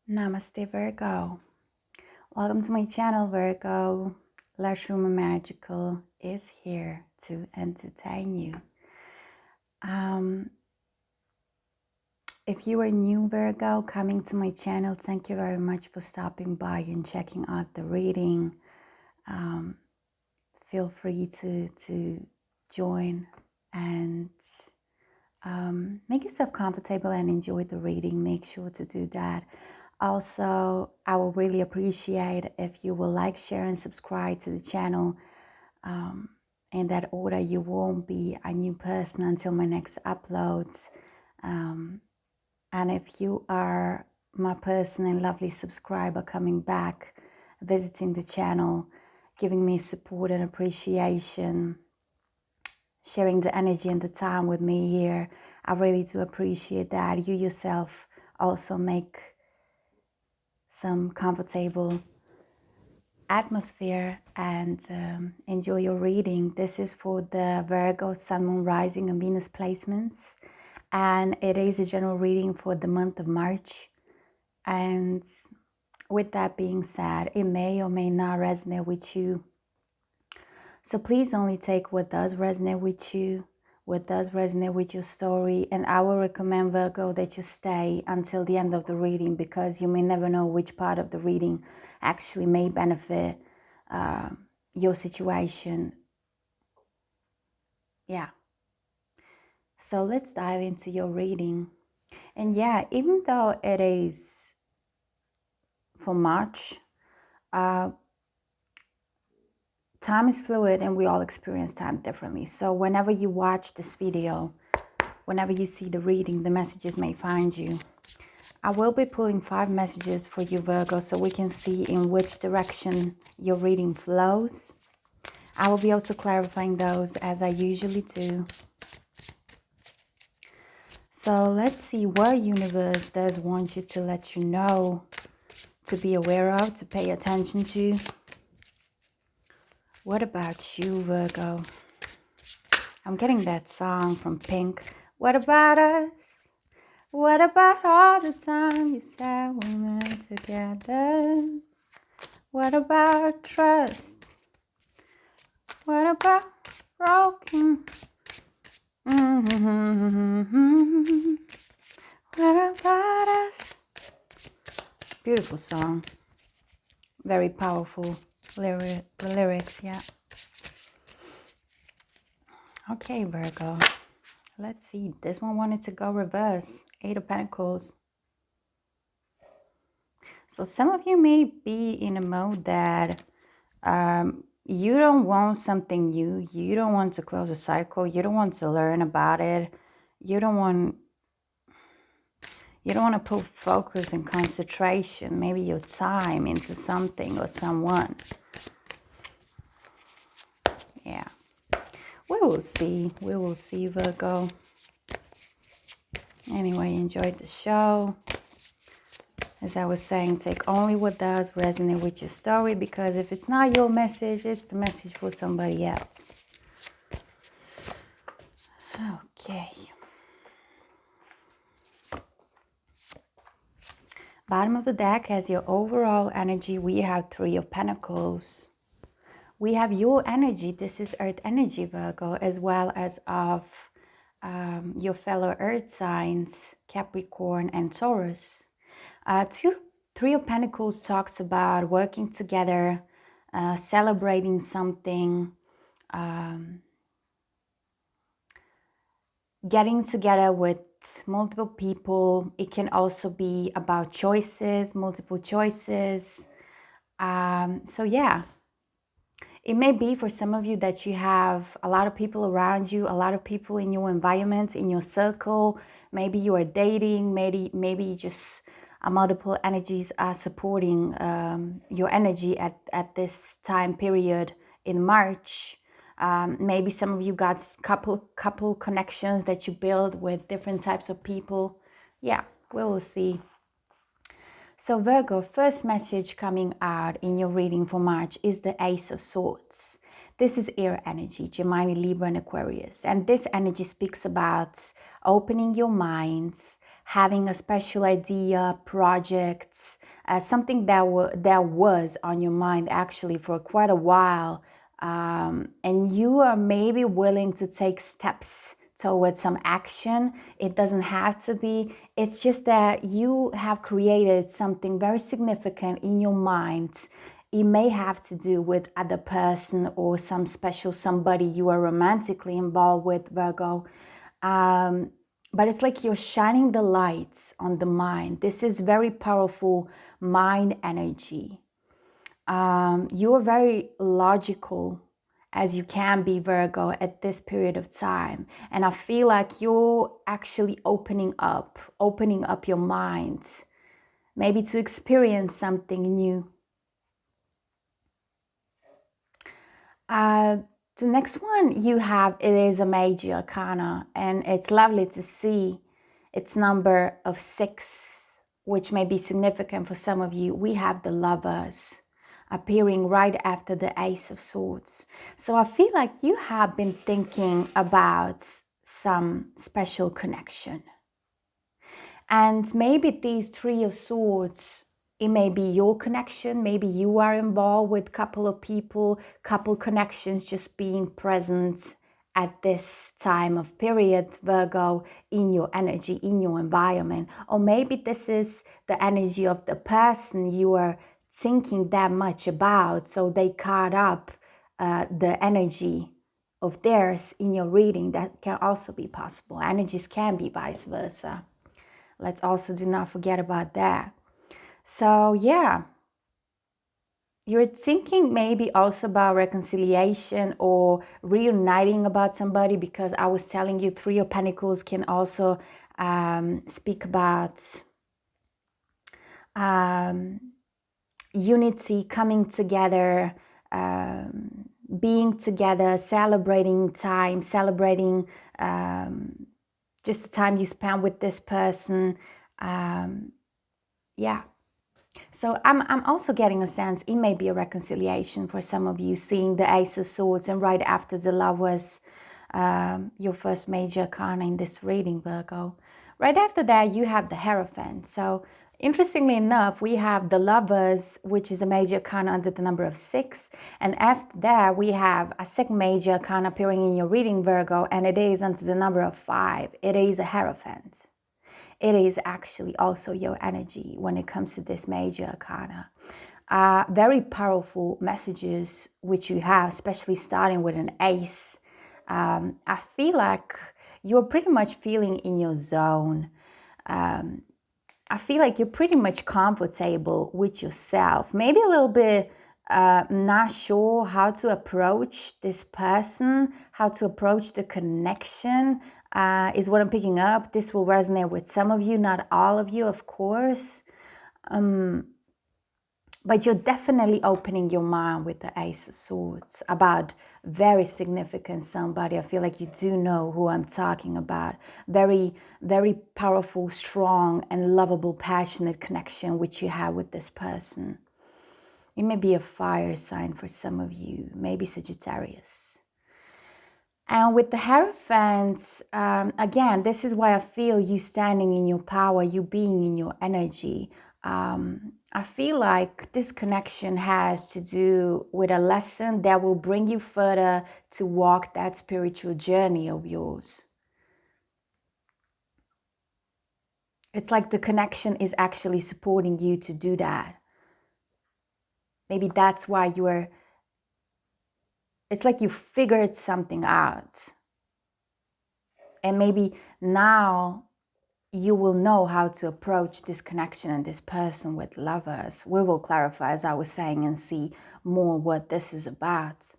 Namaste, Virgo. Welcome to my channel, Virgo. Lashroomamagical is here to entertain you. If you are new, Virgo, coming to my channel, thank you very much for stopping by and checking out the reading. Feel free to join and make yourself comfortable and enjoy the reading. Make sure to do that. Also, I will really appreciate if you will like, share, and subscribe to the channel. In that order, you won't be a new person until my next uploads. And if you are my person and lovely subscriber coming back, visiting the channel, giving me support and appreciation, sharing the energy and the time with me here, I really do appreciate that. You yourself also make some comfortable atmosphere and enjoy your reading. This is for the Virgo, Sun, Moon, Rising, and Venus placements. And it is a general reading for the month of March. And with that being said, it may or may not resonate with you. So please only take what does resonate with you, what does resonate with your story. And I will recommend, Virgo, that you stay until the end of the reading, because you may never know which part of the reading actually may benefit your situation. Yeah. So let's dive into your reading. And yeah, even though it is for March, time is fluid and we all experience time differently. So whenever you watch this video, whenever you see the reading, the messages may find you. I will be pulling 5 messages for you, Virgo, so we can see in which direction your reading flows. I will be also clarifying those as I usually do. So let's see what universe does want you to let you know, to be aware of, to pay attention to. What about you, Virgo? I'm getting that song from Pink. What about us? What about all the time you said we were together? What about trust? What about broken? What about us? Beautiful song. Very powerful lyrics, yeah. Okay, Virgo. Let's see. This one wanted to go reverse. 8 of Pentacles. So some of you may be in a mode that you don't want something new. You don't want to close a cycle. You don't want to learn about it. You don't want to put focus and concentration, maybe your time, into something or someone. Yeah. We will see. We will see, Virgo. Anyway, enjoyed the show. As I was saying, take only what does resonate with your story, because if it's not your message, it's the message for somebody else. Okay. Bottom of the deck has your overall energy. We have 3 of Pentacles. We have your energy. This is Earth energy, Virgo, as well as of your fellow Earth signs, Capricorn and Taurus. 3 of Pentacles talks about working together, celebrating something, getting together with multiple people. It can also be about choices, multiple choices. So yeah, it may be for some of you that you have a lot of people around you, a lot of people in your environment, in your circle. Maybe you are dating, maybe just multiple energies are supporting your energy at this time period in March. Maybe some of you got couple connections that you build with different types of people. Yeah, we will see. So Virgo, first message coming out in your reading for March is the Ace of Swords. This is air energy, Gemini, Libra, and Aquarius. And this energy speaks about opening your minds, having a special idea, projects, something that was on your mind actually for quite a while, and you are maybe willing to take steps towards some action. It doesn't have to be. It's just that you have created something very significant in your mind. It may have to do with other person or some special somebody you are romantically involved with, Virgo. But it's like you're shining the lights on the mind. This is very powerful mind energy. You are very logical as you can be, Virgo, at this period of time. And I feel like you're actually opening up your mind, maybe to experience something new. The next one you have, it is a major arcana, and it's lovely to see its number of 6, which may be significant for some of you. We have the Lovers appearing right after the Ace of Swords. So I feel like you have been thinking about some special connection. And maybe these 3 of Swords, it may be your connection. Maybe you are involved with a couple of people, couple connections just being present at this time of period, Virgo, in your energy, in your environment. Or maybe this is the energy of the person you are thinking that much about, so they caught up the energy of theirs in your reading. That can also be possible. Energies can be vice versa. Let's also do not forget about that. So yeah, you're thinking maybe also about reconciliation or reuniting about somebody, because I was telling you 3 of Pentacles can also speak about unity, coming together, being together, celebrating time, celebrating just the time you spend with this person. Yeah. So I'm also getting a sense it may be a reconciliation for some of you, seeing the Ace of Swords, and right after the Lovers, your first major arcana in this reading, Virgo. Right after that, you have the Hierophant. So interestingly enough, we have the Lovers, which is a major arcana under the number of 6. And after that, we have a second major arcana appearing in your reading, Virgo, and it is under the number of 5. It is a Hierophant. It is actually also your energy when it comes to this major arcana. Very powerful messages which you have, especially starting with an Ace. I feel like you're pretty much feeling in your zone. I feel like you're pretty much comfortable with yourself. Maybe a little bit not sure how to approach this person, how to approach the connection. Is what I'm picking up. This will resonate with some of you, not all of you, of course. But you're definitely opening your mind with the Ace of Swords about very significant somebody. I feel like you do know who I'm talking about. Very, very powerful, strong, and lovable, passionate connection which you have with this person. It may be a fire sign for some of you, maybe Sagittarius. And with the Hierophants, again, this is why I feel you standing in your power, you being in your energy. I feel like this connection has to do with a lesson that will bring you further to walk that spiritual journey of yours. It's like the connection is actually supporting you to do that. Maybe that's why it's like you figured something out. And maybe now you will know how to approach this connection and this person with Lovers. We will clarify, as I was saying, and see more what this is about.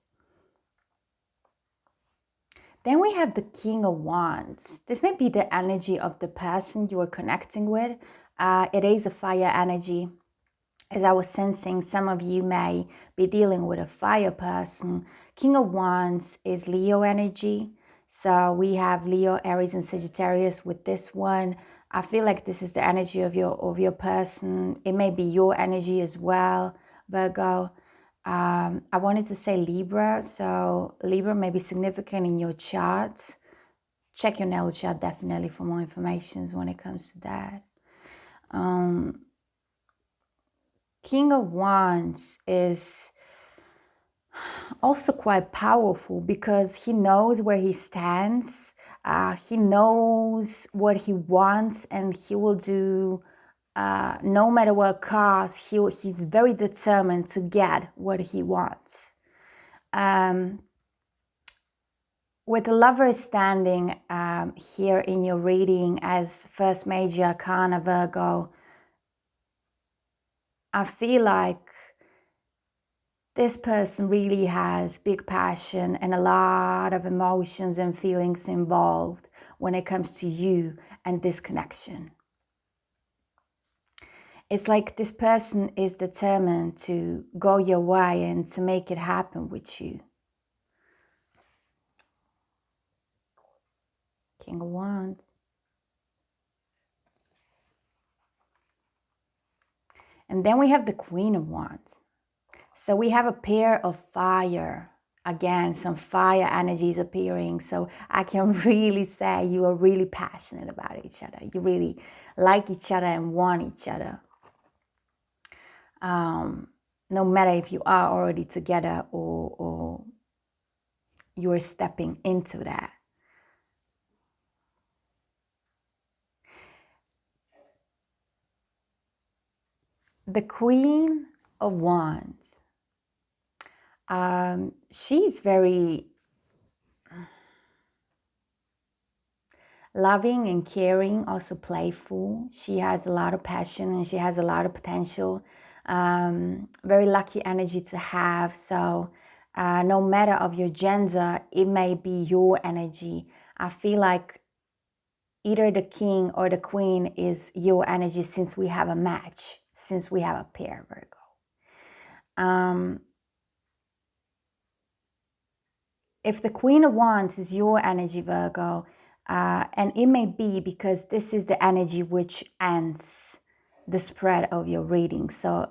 Then we have the King of Wands. This may be the energy of the person you are connecting with. It is a fire energy. As I was sensing, some of you may be dealing with a fire person. King of Wands is Leo energy. So we have Leo, Aries, and Sagittarius with this one. I feel like this is the energy of your person. It may be your energy as well, Virgo. I wanted to say Libra. So Libra may be significant in your chart. check your natal chart definitely for more information when it comes to that. King of Wands is also quite powerful because he knows where he stands. He knows what he wants, and he will do no matter what cost. He's very determined to get what he wants. With the Lover standing here in your reading as first major arcana, Virgo, I feel like this person really has big passion and a lot of emotions and feelings involved when it comes to you and this connection. It's like this person is determined to go your way and to make it happen with you. King of Wands. And then we have the Queen of Wands. So we have a pair of fire. Again, some fire energies appearing. So I can really say you are really passionate about each other. You really like each other and want each other. No matter if you are already together or you are stepping into that. The Queen of Wands. She's very loving and caring, also playful. She has a lot of passion and she has a lot of potential. Very lucky energy to have. So no matter of your gender, it may be your energy. I feel like either the king or the queen is your energy since we have a match, since we have a pair, Virgo. If the Queen of Wands is your energy, Virgo, and it may be because this is the energy which ends the spread of your reading. So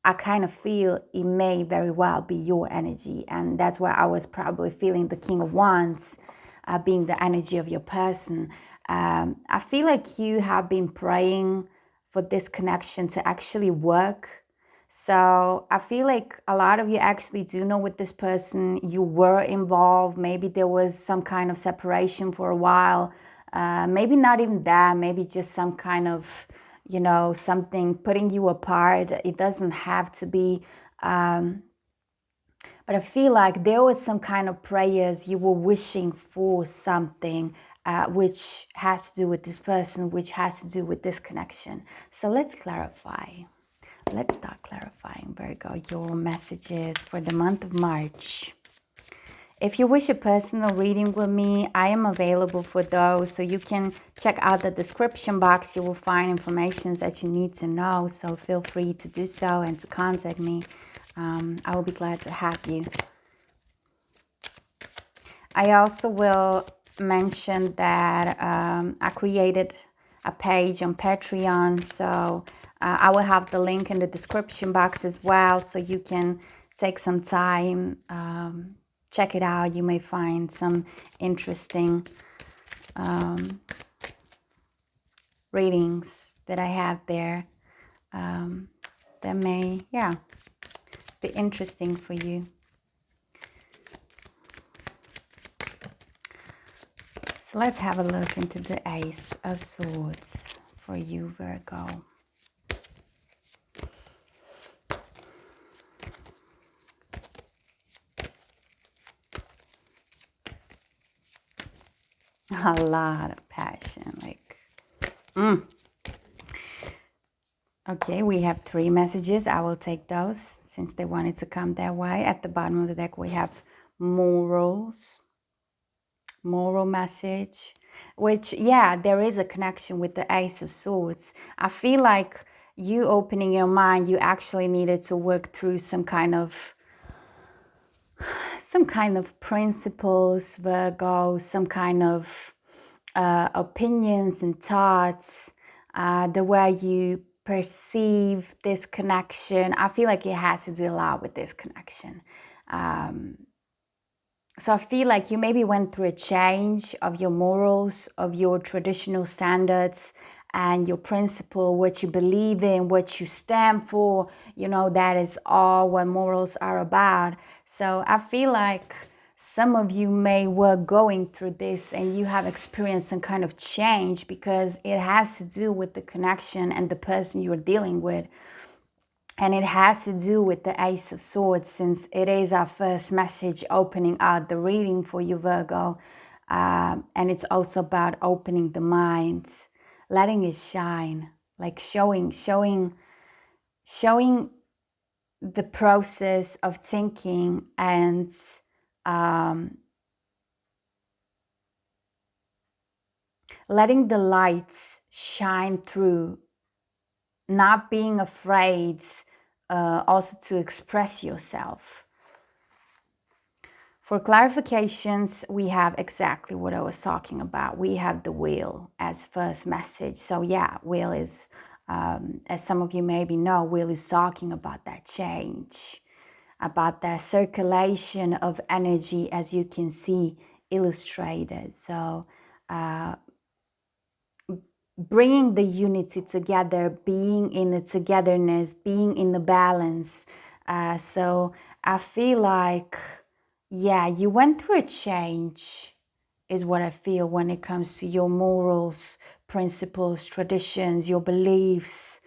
I kind of feel it may very well be your energy. And that's why I was probably feeling the King of Wands being the energy of your person. I feel like you have been praying for this connection to actually work. So I feel like a lot of you actually do know with this person you were involved. Maybe there was some kind of separation for a while. Maybe not even that. Maybe just some kind of, you know, something putting you apart. It doesn't have to be. But I feel like there was some kind of prayers you were wishing for something which has to do with this person, which has to do with this connection. So let's clarify. Let's start clarifying, Virgo, your messages for the month of March. If you wish a personal reading with me, I am available for those. So you can check out the description box. You will find information that you need to know. So feel free to do so and to contact me. I will be glad to have you. I also will mention that I created a page on Petraon. So I will have the link in the description box as well, so you can take some time, check it out. You may find some interesting readings that I have there that may, be interesting for you. So let's have a look into the Ace of Swords for you, Virgo. A lot of passion, like, Okay, we have 3 messages. I will take those since they wanted to come that way. At the bottom of the deck, we have morals, moral message, which, there is a connection with the Ace of Swords. I feel like you opening your mind, you actually needed to work through some kind of principles, Virgo, some kind of opinions and thoughts, the way you perceive this connection. I feel like it has to do a lot with this connection. So I feel like you maybe went through a change of your morals, of your traditional standards and your principle, what you believe in, what you stand for. You know, that is all what morals are about. So I feel like some of you may were going through this and you have experienced some kind of change because it has to do with the connection and the person you're dealing with. And it has to do with the Ace of Swords, since it is our first message opening out the reading for you, Virgo. And it's also about opening the mind, letting it shine, like showing the process of thinking and letting the lights shine through, not being afraid also to express yourself. For clarifications, we have exactly what I was talking about. We have the wheel as first message. So yeah, wheel is, as some of you maybe know, wheel is talking about that change, about that circulation of energy, as you can see illustrated. So bringing the unity together, being in the togetherness, being in the balance. So I feel like, yeah, you went through a change, is what I feel when it comes to your morals, principles, traditions, your beliefs,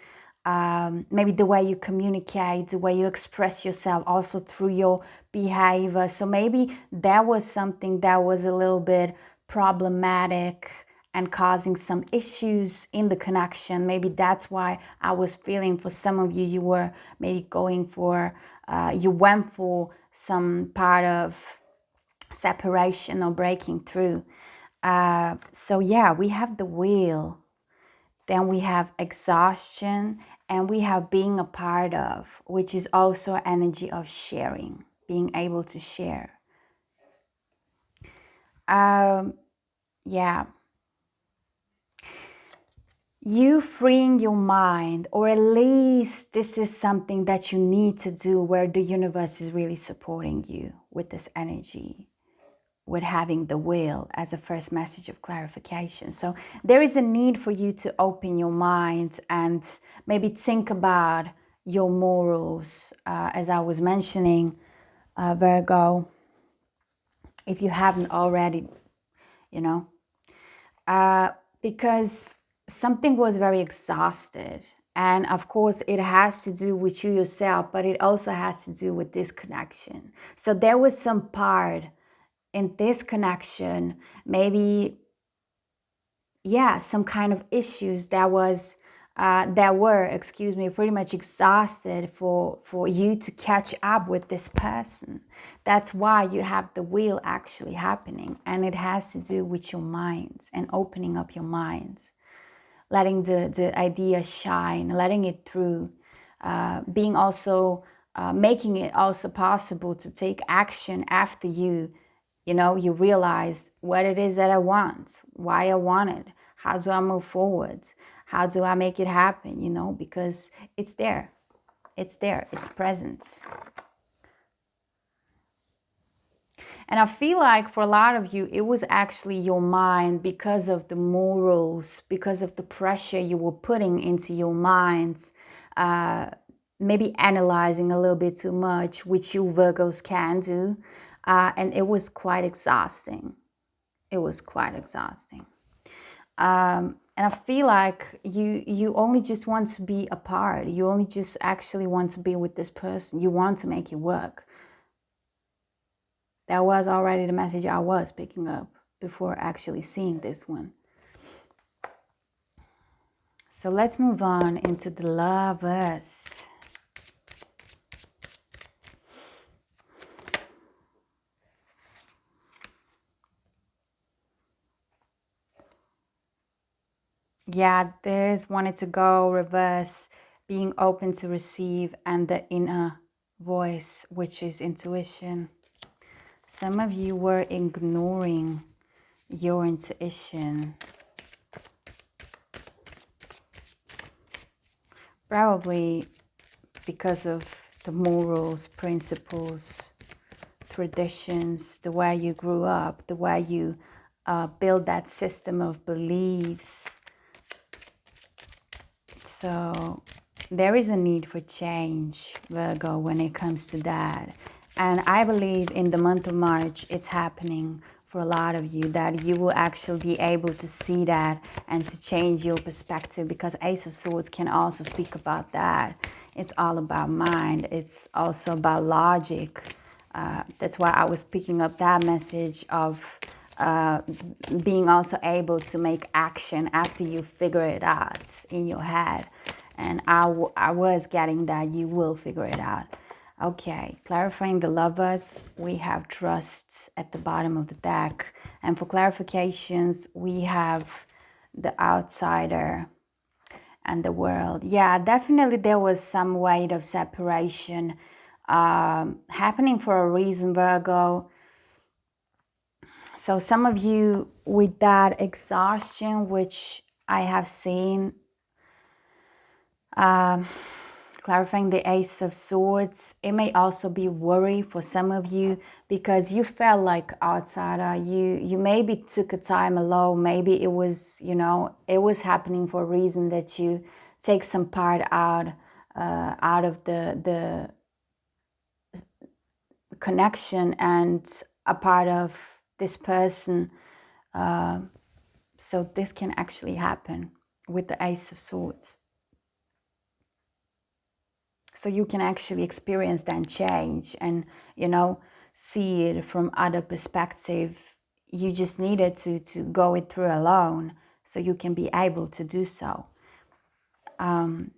maybe the way you communicate, the way you express yourself, also through your behavior. So maybe that was something that was a little bit problematic and causing some issues in the connection. Maybe that's why I was feeling for some of you, you were maybe going for, you went for some part of separation or breaking through. So yeah, we have the wheel, then we have exhaustion, and we have being a part of, which is also energy of sharing, being able to share. Yeah. You freeing your mind, or at least this is something that you need to do where the universe is really supporting you with this energy, with having the will as a first message of clarification. So there is a need for you to open your mind and maybe think about your morals, as I was mentioning, Virgo, if you haven't already, you know, because something was very exhausted. And of course, it has to do with you yourself, but it also has to do with this connection. So there was some part in this connection, maybe, yeah, some kind of issues that were, pretty much exhausted for you to catch up with this person. That's why you have the wheel actually happening, and it has to do with your minds and opening up your minds, letting the idea shine, letting it through, being also making it also possible to take action after you realize what it is that I want, why I want it, how do I move forward, how do I make it happen, because it's there, it's present. And I feel like for a lot of you, it was actually your mind, because of the morals, because of the pressure you were putting into your minds, maybe analyzing a little bit too much, which you Virgos can do. And it was quite exhausting. It was quite exhausting. And I feel like you only just want to be apart. You only just actually want to be with this person. You want to make it work. That was already the message I was picking up before actually seeing this one. So let's move on into the Lovers. Yeah, this wanted to go reverse, being open to receive, and the inner voice, which is intuition. Some of you were ignoring your intuition. Probably because of the morals, principles, traditions, the way you grew up, the way you build that system of beliefs. So there is a need for change, Virgo, when it comes to that. And I believe in the month of March, it's happening for a lot of you, that you will actually be able to see that and to change your perspective, because Ace of Swords can also speak about that. It's all about mind. It's also about logic. That's why I was picking up that message of being also able to make action after you figure it out in your head. And I was getting that you will figure it out. Okay, clarifying the Lovers, we have Trust at the bottom of the deck. And for clarifications, we have the Outsider and the World. Yeah, definitely there was some weight of separation happening for a reason, Virgo. So some of you with that exhaustion, which I have seen, clarifying the Ace of Swords, it may also be worry for some of you, because you felt like outsider. You maybe took a time alone. Maybe it was, you know, it was happening for a reason that you take some part out of the connection and a part of this person. So this can actually happen with the Ace of Swords. So you can actually experience that change and, you know, see it from other perspective. You just needed to go it through alone so you can be able to do so. And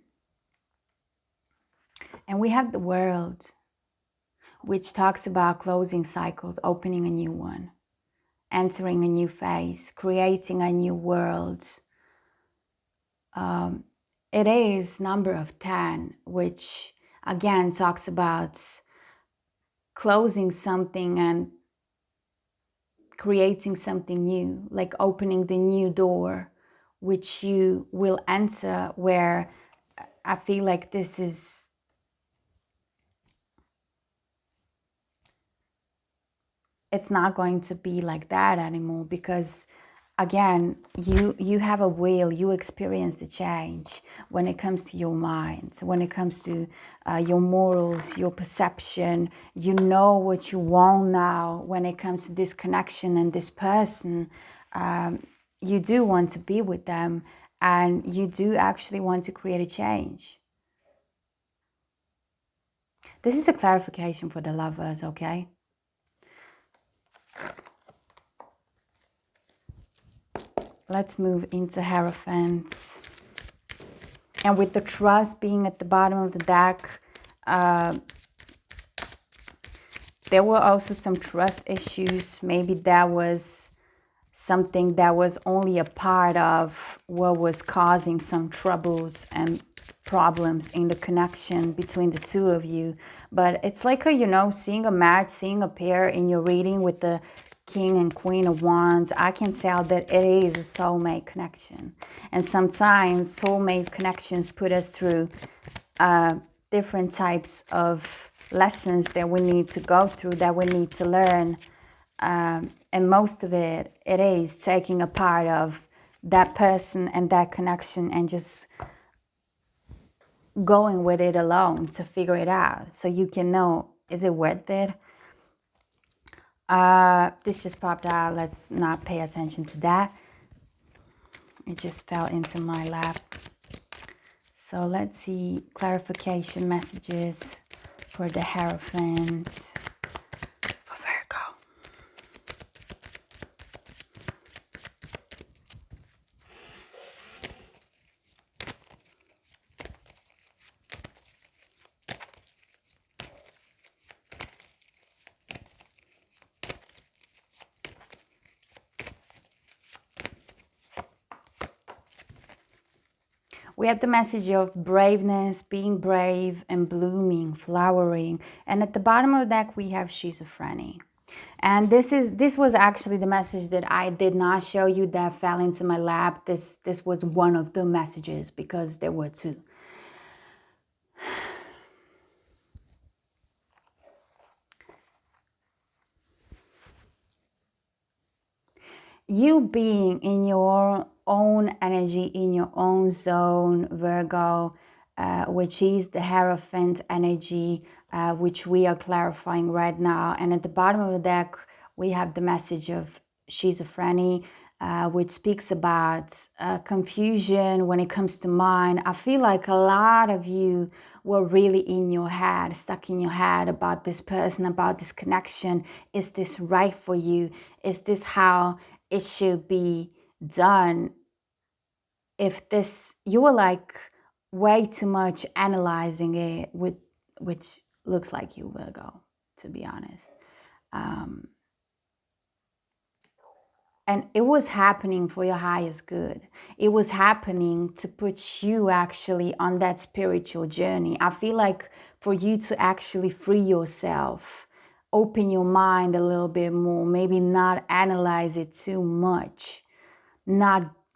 we have the World, which talks about closing cycles, opening a new one, entering a new phase, creating a new world. It is number of 10, which again talks about closing something and creating something new, like opening the new door, which you will enter, where I feel like this is, it's not going to be like that anymore, because again, you have a will, you experience the change when it comes to your mind, when it comes to your morals, your perception. You know what you want now when it comes to this connection and this person. You do want to be with them, and you do actually want to create a change. This is a clarification for the Lovers, okay? Let's move into Hierophants. And with the Trust being at the bottom of the deck, there were also some trust issues. Maybe that was something that was only a part of what was causing some troubles and problems in the connection between the two of you. But it's like a, you know, seeing a match, seeing a pair in your reading with the King and Queen of Wands. I can tell that it is a soulmate connection. And sometimes soulmate connections put us through different types of lessons that we need to go through, that we need to learn. And most of it is taking a part of that person and that connection and just going with it alone to figure it out, so you can know, is it worth it? This just popped out. Let's not pay attention to that. It just fell into my lap. So let's see clarification messages for the Hierophant for Virgo. We have the message of braveness, being brave and blooming, flowering. And at the bottom of the deck, we have schizophrenia. And this was actually the message that I did not show you that fell into my lap. This was one of the messages, because there were two. you being in your own energy, in your own zone, Virgo, which is the Hierophant energy, which we are clarifying right now. And at the bottom of the deck, we have the message of schizophrenia, which speaks about confusion when it comes to mind. I feel like a lot of you were really in your head, stuck in your head about this person, about this connection. Is this right for you? Is this how it should be done? If this, you were like way too much analyzing it, which looks like you, Virgo, to be honest. And it was happening for your highest good. It was happening to put you actually on that spiritual journey. I feel like for you to actually free yourself, open your mind a little bit more, maybe not analyze it too much,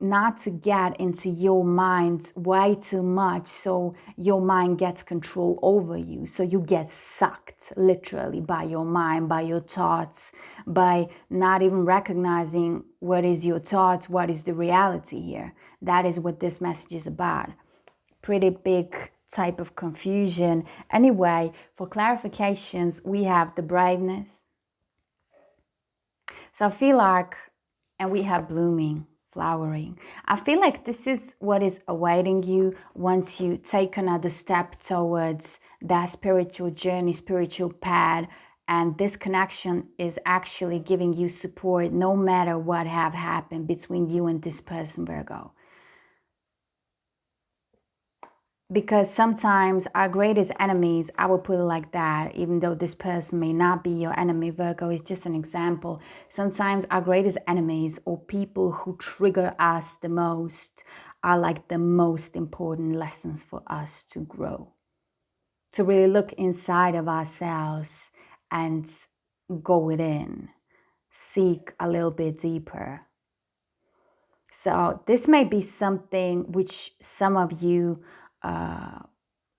not to get into your mind way too much so your mind gets control over you, so you get sucked literally by your mind, by your thoughts, by not even recognizing what is your thoughts, what is the reality here. That is what this message is about. Pretty big type of confusion. Anyway, for clarifications, we have the braveness. So I feel like, and we have blooming, flowering. I feel like this is what is awaiting you once you take another step towards that spiritual journey, spiritual path. And this connection is actually giving you support no matter what have happened between you and this person, Virgo. Because sometimes our greatest enemies, I will put it like that, even though this person may not be your enemy, Virgo is just an example. Sometimes our greatest enemies or people who trigger us the most are like the most important lessons for us to grow. To really look inside of ourselves and go within, seek a little bit deeper. So this may be something which some of you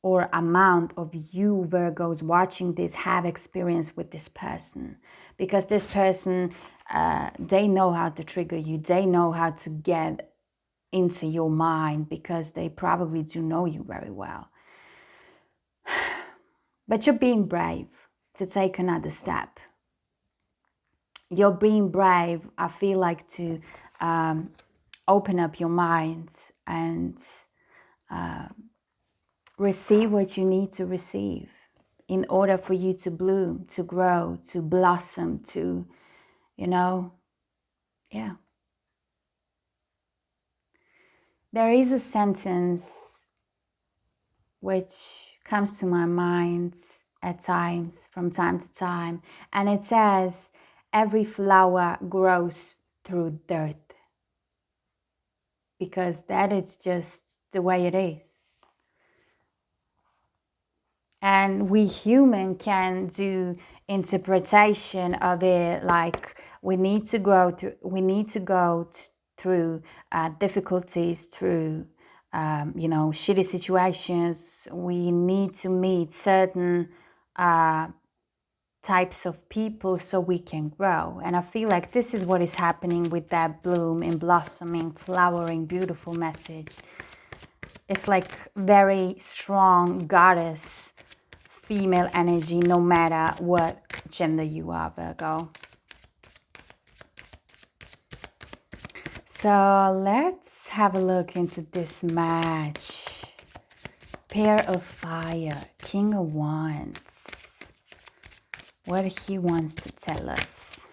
or amount of you Virgos watching this have experienced with this person, because this person, they know how to trigger you. They know how to get into your mind because they probably do know you very well. But you're being brave to take another step. You're being brave, I feel like, to open up your mind and receive what you need to receive in order for you to bloom, to grow, to blossom, to, yeah. There is a sentence which comes to my mind at times, from time to time, and it says, every flower grows through dirt. Because that is just the way it is. And we human can do interpretation of it like we need to go through difficulties, through shitty situations. We need to meet certain types of people so we can grow. And I feel like this is what is happening with that bloom and blossoming, flowering, beautiful message. It's like very strong goddess female energy, no matter what gender you are, Virgo. So let's have a look into this match. Pair of Fire, King of Wands. What he wants to tell us.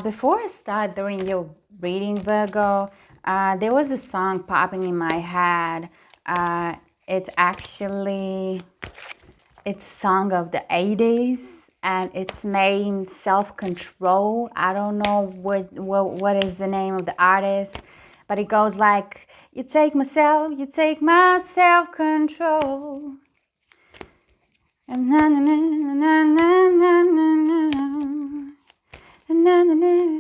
Before I start doing your reading, Virgo, there was a song popping in my head. It's a song of the 80s, and it's named Self-Control. I don't know what is the name of the artist, but it goes like, you take my self-control. And na na na na na na na na na na.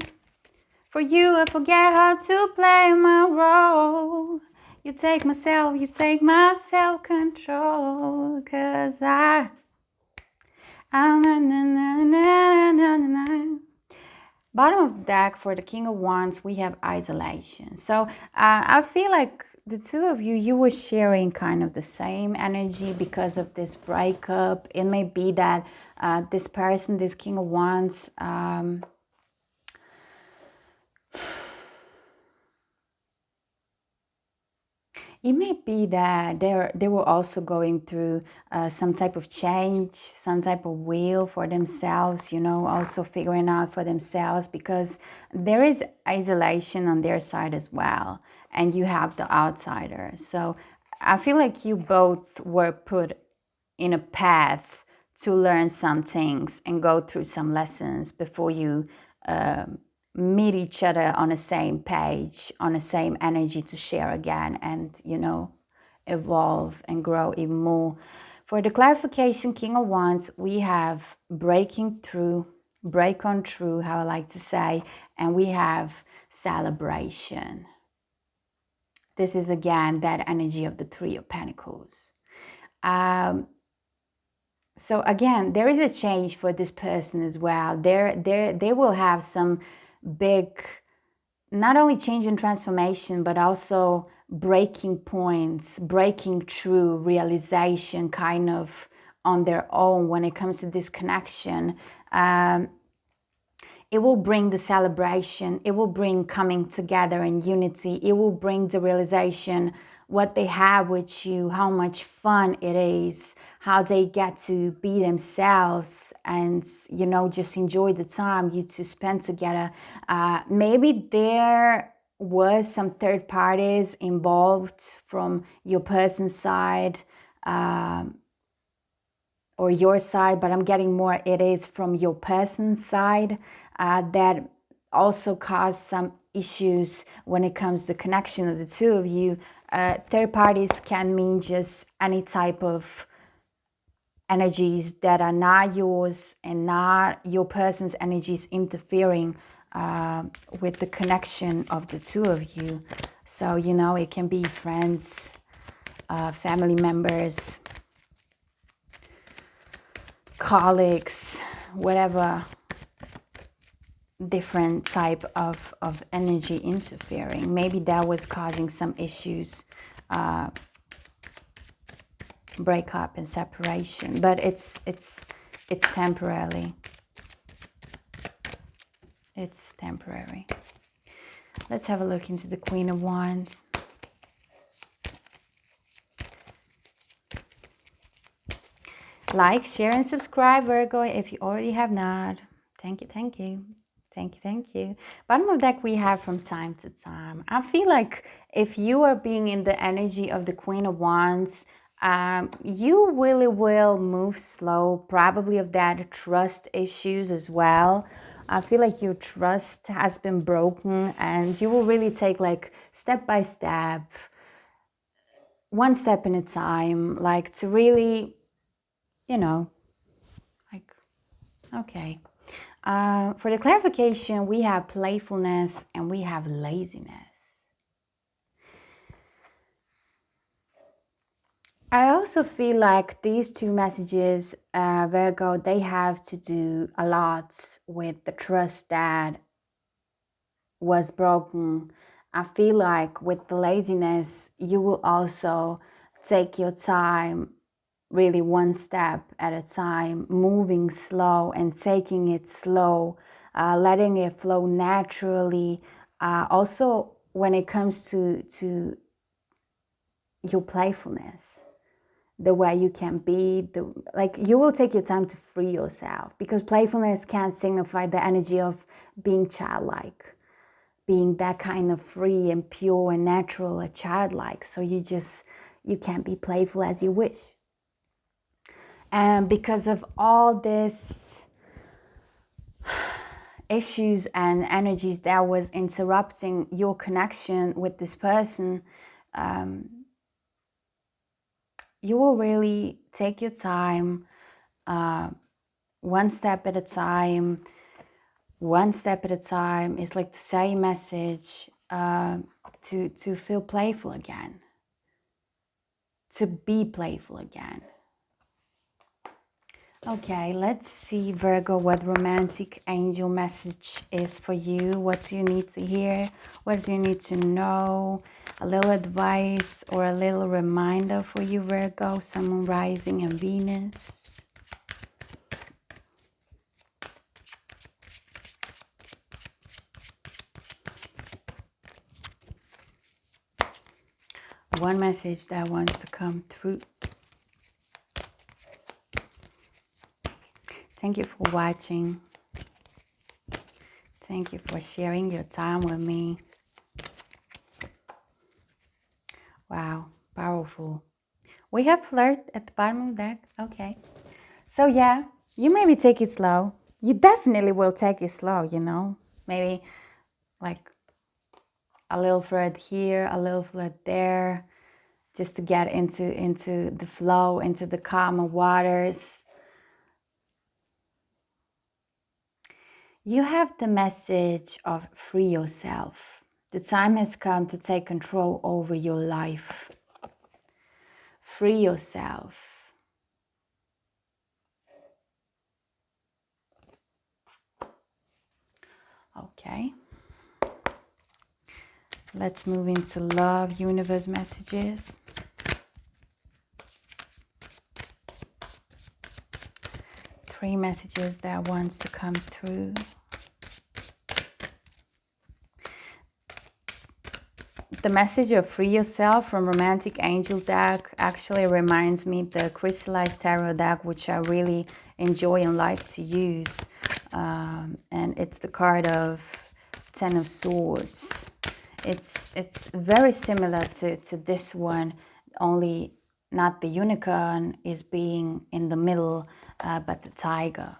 For you, I forget how to play my role. You take my self-control. 'Cause Bottom of the deck for the King of Wands, we have isolation. So I feel like the two of you, you were sharing kind of the same energy because of this breakup. It may be that this person, this King of Wands, it may be that they were also going through some type of change, some type of will for themselves, you know, also figuring out for themselves, because there is isolation on their side as well. And you have the outsider. So I feel like you both were put in a path to learn some things and go through some lessons before you meet each other on the same page, on the same energy to share again and, you know, evolve and grow even more. For the clarification, King of Wands, we have breaking through, break on through, how I like to say, and we have celebration. This is again that energy of the Three of Pentacles. So again, there is a change for this person as well. They will have some big, not only change and transformation, but also breaking points, breaking through realization kind of on their own when it comes to this connection. It will bring the celebration. It will bring coming together and unity. It will bring the realization what they have with you, how much fun it is, how they get to be themselves and, you know, just enjoy the time you two spend together. Maybe there was some third parties involved from your person's side or your side, but I'm getting more it is from your person's side that also caused some issues when it comes to connection of the two of you. Third parties can mean just any type of energies that are not yours and not your person's energies interfering with the connection of the two of you. So, you know, it can be friends, family members, colleagues, whatever different type of energy interfering. Maybe that was causing some issues, breakup and separation, but it's temporary. It's temporary. Let's have a look into the Queen of Wands. Like, share, and subscribe, Virgo, if you already have not. Thank you, thank you. Thank you, thank you. Bottom of deck we have from time to time. I feel like if you are being in the energy of the Queen of Wands, you really will move slow, probably of that trust issues as well. I feel like your trust has been broken and you will really take like step by step, one step at a time, like to really, you know, like, okay. For the clarification, we have playfulness and we have laziness. I also feel like these two messages, Virgo, they have to do a lot with the trust that was broken. I feel like with the laziness, you will also take your time, really one step at a time, moving slow and taking it slow, letting it flow naturally. Also, when it comes to your playfulness, the way you can be, like you will take your time to free yourself, because playfulness can signify the energy of being childlike, being that kind of free and pure and natural, a childlike. So you can be playful as you wish. And because of all this issues and energies that was interrupting your connection with this person, you will really take your time, one step at a time. One step at a time. It's like the same message, to feel playful again, to be playful again. Okay, let's see, Virgo, what romantic angel message is for you. What do you need to hear? What do you need to know? A little advice or a little reminder for you, Virgo, Sun, Moon, Rising, and Venus. One message that wants to come through. Thank you for watching. Thank you for sharing your time with me. Wow, powerful. We have flirt at the bottom of the deck. Okay. So yeah, you maybe take it slow. You definitely will take it slow, you know. Maybe like a little flirt here, a little flirt there, just to get into the flow, into the calmer waters. You have the message of free yourself. The time has come to take control over your life. Free yourself. Okay. Let's move into love, universe messages. Three messages that wants to come through. The message of free yourself from Romantic Angel deck actually reminds me the Crystallized Tarot deck, which I really enjoy and like to use. And it's the card of Ten of Swords. It's very similar to this one, only not the unicorn is being in the middle, but the tiger.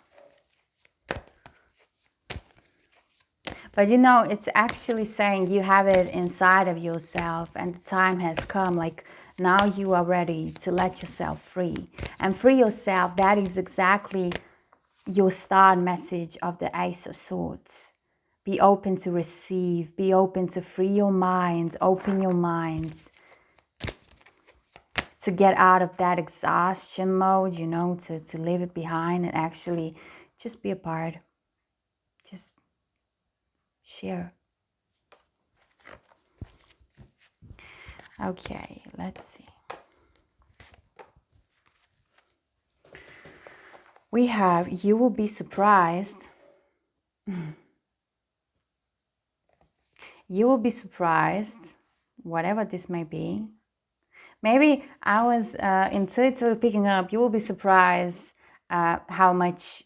But you know, it's actually saying you have it inside of yourself and the time has come. Like now you are ready to let yourself free. And free yourself, that is exactly your start message of the Ace of Swords. Be open to receive. Be open to free your minds. Open your minds. To get out of that exhaustion mode, you know, to leave it behind and actually just be a part. Just share. Okay, let's see. We have, you will be surprised. You will be surprised, whatever this may be. Maybe I was intuitively picking up, you will be surprised how much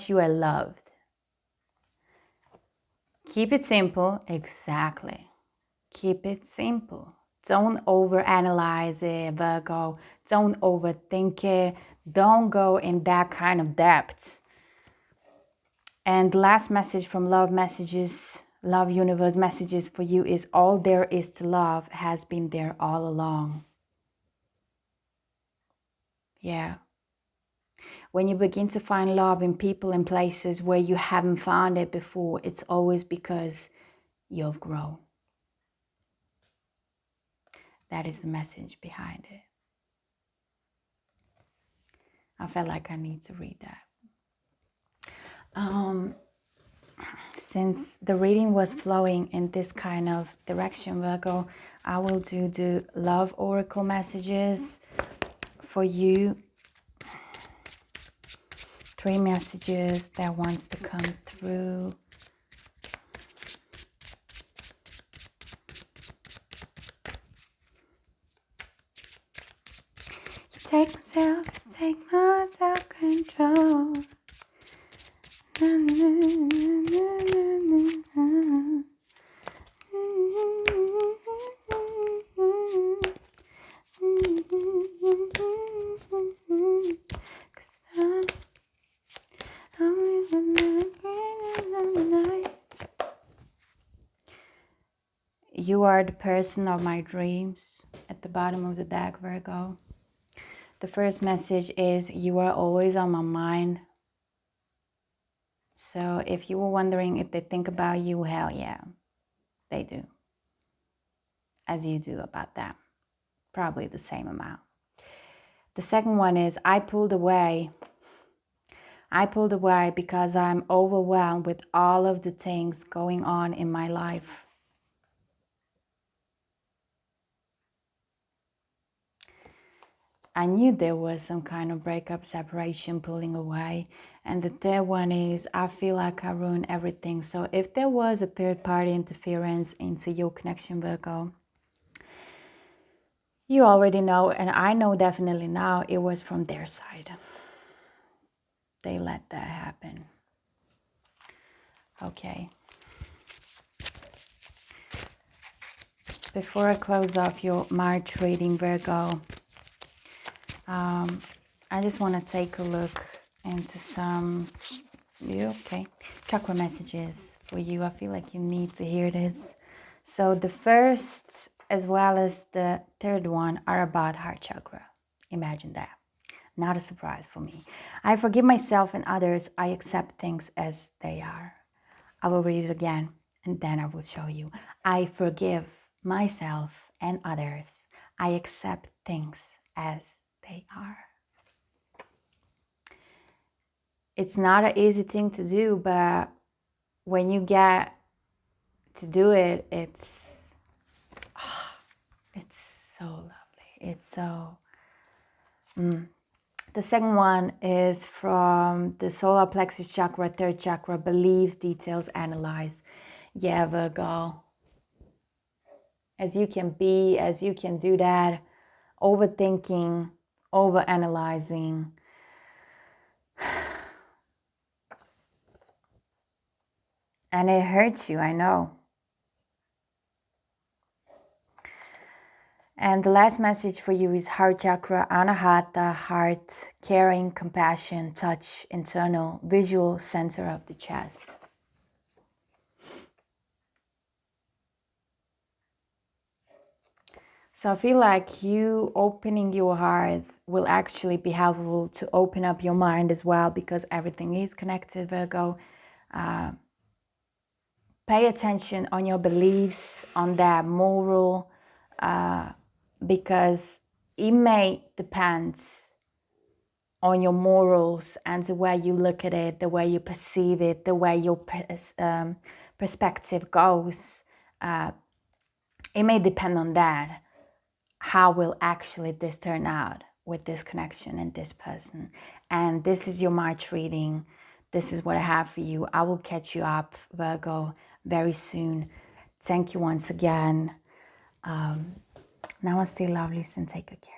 you are loved. Keep it simple, exactly. Keep it simple. Don't overanalyze it, Virgo. Don't overthink it. Don't go in that kind of depth. And the last message from Love Messages, Love Universe Messages for you is all there is to love has been there all along. Yeah. When you begin to find love in people and places where you haven't found it before, it's always because you've grown. That is the message behind it. I felt like I need to read that. Since the reading was flowing in this kind of direction, Virgo, I will do the Love Oracle messages for you. 3 messages that wants to come through. You take my self-control. Na, na, na, na, na. You are the person of my dreams at the bottom of the deck, Virgo. The first message is you are always on my mind. So if you were wondering if they think about you, hell yeah, they do. As you do about them. Probably the same amount. The second one is I pulled away. I pulled away because I'm overwhelmed with all of the things going on in my life. I knew there was some kind of breakup, separation, pulling away. And the third one is I feel like I ruined everything. So if there was a third party interference into your connection, Virgo, you already know, and I know definitely now, it was from their side. They let that happen. Okay. Before I close off your March reading, Virgo, I just want to take a look into some chakra messages for you. I feel like you need to hear this. So the first as well as the third one are about heart chakra. Imagine that. Not a surprise for me. I forgive myself and others. I accept things as they are. I will read it again and then I will show you. I forgive myself and others. I accept things as they are. It's not an easy thing to do, but when you get to do it, it's so lovely. It's so... The second one is from the solar plexus chakra, third chakra, beliefs, details, analyze. Yeah, Virgo. As you can be, as you can do that, overthinking, overanalyzing. And it hurts you, I know. And the last message for you is heart chakra, anahata, heart, caring, compassion, touch, internal, visual center of the chest. So I feel like you opening your heart will actually be helpful to open up your mind as well, because everything is connected, Virgo. Pay attention on your beliefs, on that moral, because it may depend on your morals and the way you look at it, the way you perceive it, the way your perspective goes. It may depend on that. How will actually this turn out with this connection and this person? And this is your March reading. This is what I have for you. I will catch you up, Virgo, very soon. Thank you once again. Namaste, lovelies, and take good care.